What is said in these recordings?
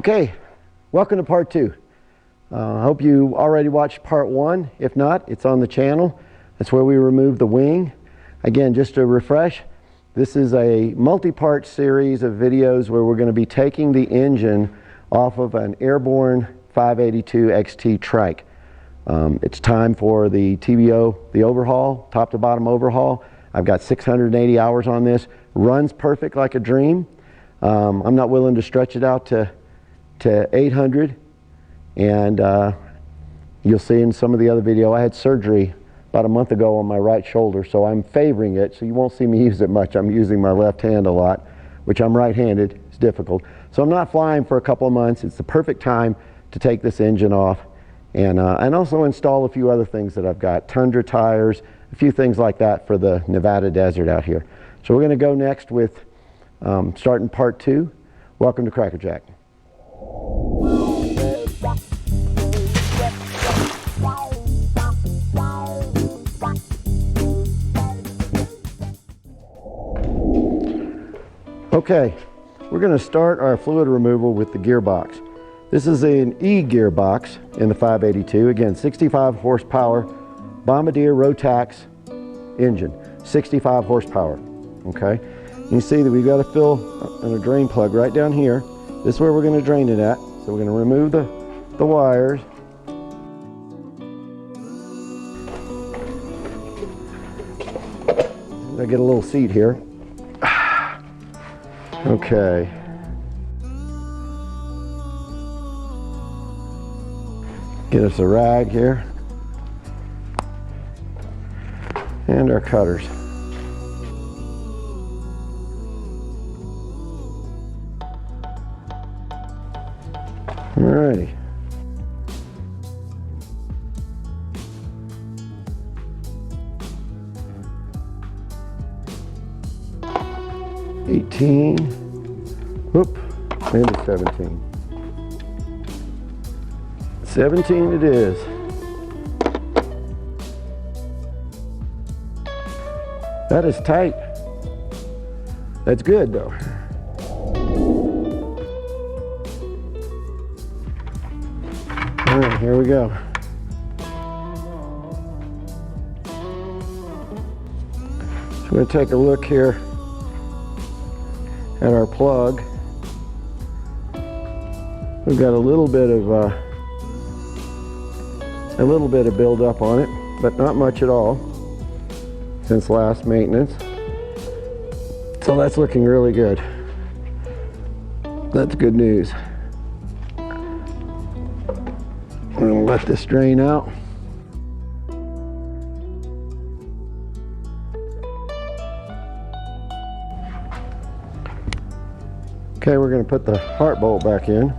Okay, welcome to part 2. I hope you already watched part 1. If not, it's on the channel. That's where we removed the wing. Again, just to refresh, this is a multi-part series of videos where we're going to be taking the engine off of an Airborne 582 XT Trike. It's time for the TBO, the overhaul, top to bottom overhaul. I've got 680 hours on this. Runs perfect like a dream. I'm not willing to stretch it out to 800, and you'll see in some of the other video, I had surgery about a month ago on my right shoulder, so I'm favoring it, so you won't see me use it much. I'm using my left hand a lot, which I'm right-handed. It's difficult. So I'm not flying for a couple of months. It's the perfect time to take this engine off and also install a few other things that I've got. Tundra tires, a few things like that for the Nevada desert out here. So we're going to go next with starting part 2. Welcome to CrackerJack. Okay, we're going to start our fluid removal with the gearbox. This is an E gearbox in the 582. Again, 65 horsepower Bombardier Rotax engine, 65 horsepower. Okay, you see that we've got to fill a drain plug right down here. This is where we're going to drain it at. So we're going to remove the wires. I get a little seat here. Okay. Get us a rag here. And our cutters. Alrighty. Whoop, and it's 17. 17 it is. That is tight. That's good though. All right, here we go. So we're going to take a look here at our plug. We've got a little bit of buildup on it, but not much at all since last maintenance. So that's looking really good. That's good news. I'm going to let this drain out. Okay, we're going to put the heart bolt back in.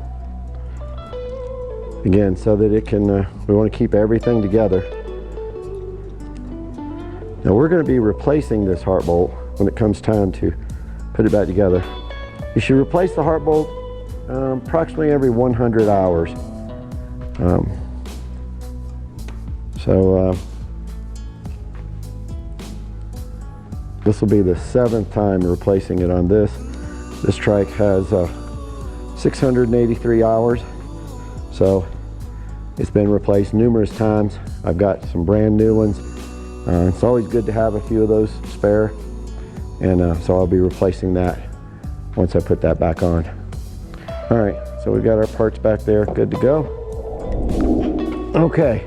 Again, so that it can, we want to keep everything together. Now we're going to be replacing this heart bolt when it comes time to put it back together. You should replace the heart bolt approximately every 100 hours. This will be the 7th time replacing it on this. This trike has 683 hours, so it's been replaced numerous times. I've got some brand new ones. It's always good to have a few of those spare, and so I'll be replacing that once I put that back on. All right, so we've got our parts back there, good to go. Okay,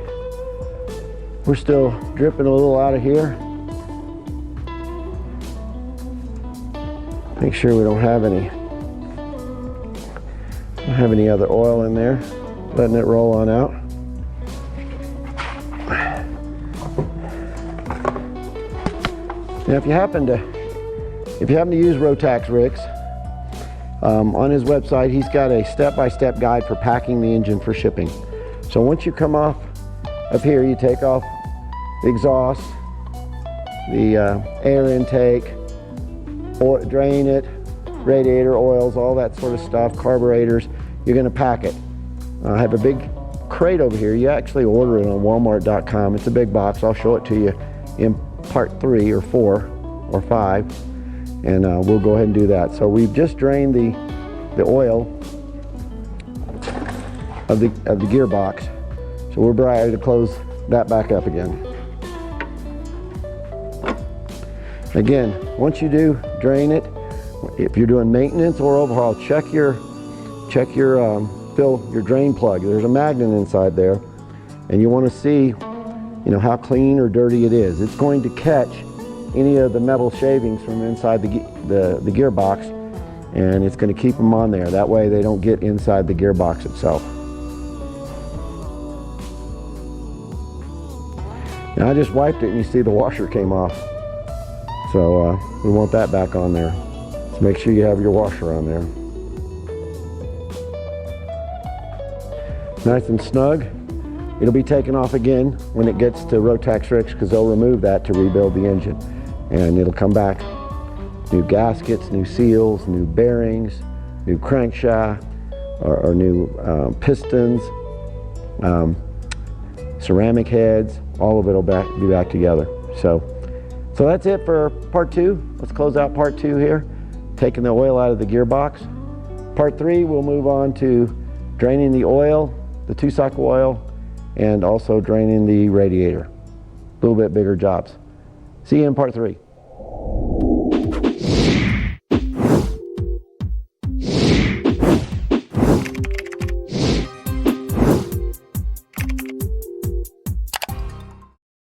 we're still dripping a little out of here. Make sure we don't have any other oil in there. Letting it roll on out. Now, if you happen to use Rotax rigs, on his website, he's got a step-by-step guide for packing the engine for shipping. So once you come off of here, you take off the exhaust, the air intake, or drain it, radiator oils, all that sort of stuff, carburetors. You're going to pack it. I have a big crate over here. You actually order it on walmart.com. It's a big box. I'll show it to you in part 3 or 4 or 5, and we'll go ahead and do that. So we've just drained the oil of the gearbox. So we're ready to close that back up again. Again, once you do drain it, if you're doing maintenance or overhaul, check your drain plug. There's a magnet inside there, and you want to see, how clean or dirty it is. It's going to catch any of the metal shavings from inside the gearbox, and it's going to keep them on there. That way they don't get inside the gearbox itself. Now I just wiped it and you see the washer came off. So we want that back on there. So make sure you have your washer on there. Nice and snug. It'll be taken off again when it gets to Rotax Ricks, because they'll remove that to rebuild the engine. And it'll come back. New gaskets, new seals, new bearings, new crankshaft, or new pistons, ceramic heads. All of it will be back together. So that's it for part 2. Let's close out part 2 here, taking the oil out of the gearbox. Part 3, we'll move on to draining the oil, the 2-cycle oil, and also draining the radiator. A little bit bigger jobs. See you in part 3.